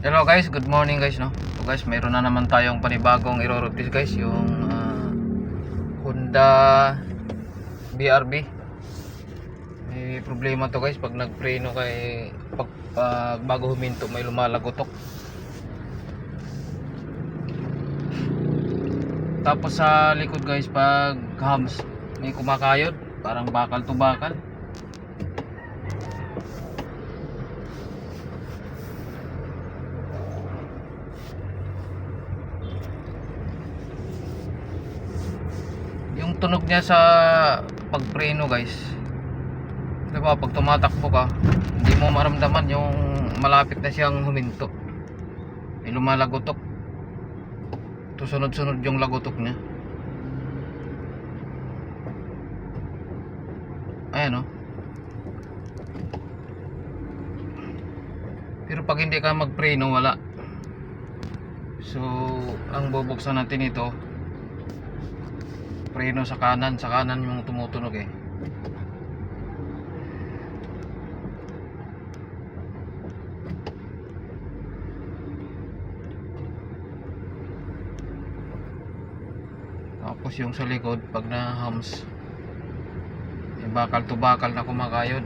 Hello guys, good morning guys, no. So guys, mayroon na naman tayong panibagong i-road guys, yung Honda BRB. May problema to guys pag nagpreno kay bago huminto may lumalagotok. Tapos sa likod guys, pag hams may kumakayod, parang bakal to bakal. Yung tunog niya sa pagpreno guys, diba, pag tumatakbo ka hindi mo maramdaman yung malapit na siyang huminto, may lumalagotok. Sunod-sunod yung lagotok niya. Ayan, oh. Pero pag hindi ka magpreno, wala. So ang bubuksan natin ito, preno sa kanan yung tumutunog eh. Tapos yung sa likod, pag na-hums, may bakal to bakal na kumakayod.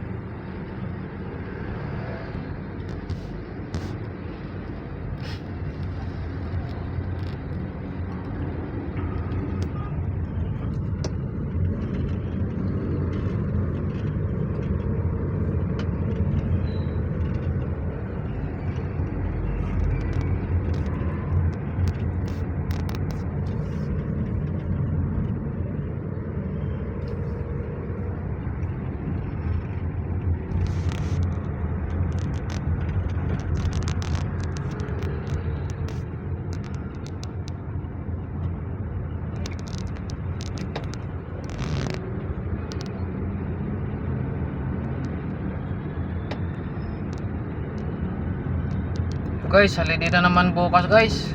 Guys, holiday na naman bukas guys.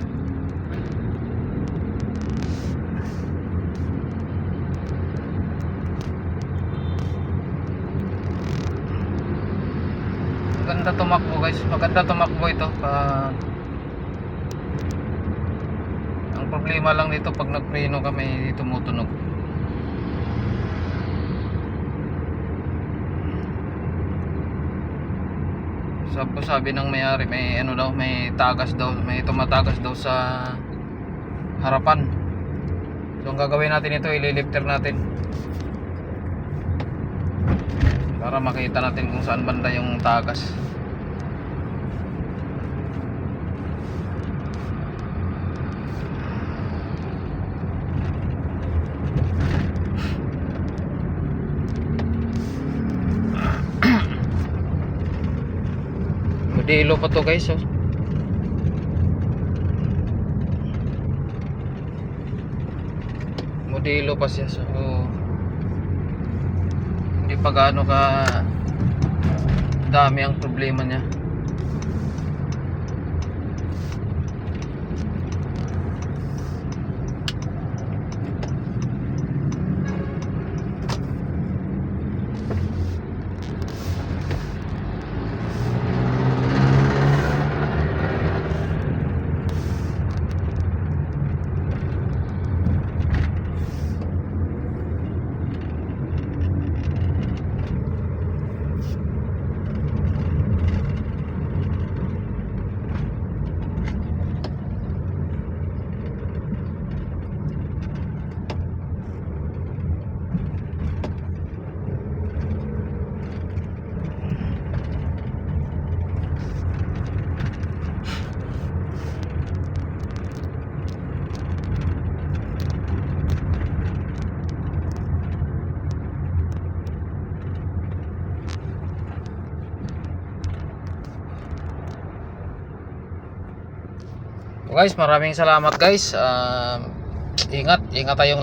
Maganda tumakbo guys, maganda tumakbo ito. Ang problema lang dito pag nagpreno ka may tumutunog. Sabi ng may-ari, may ano daw, may tagas daw, may tumatagas daw sa harapan. So ang gagawin natin ito, ililifter natin para makita natin kung saan banda yung tagas. Modelo pa to guys, oh. Modelo pa siya, so hindi pa gaano ka dami ang problema niya. Guys, maraming salamat guys. Ingat tayong lahat.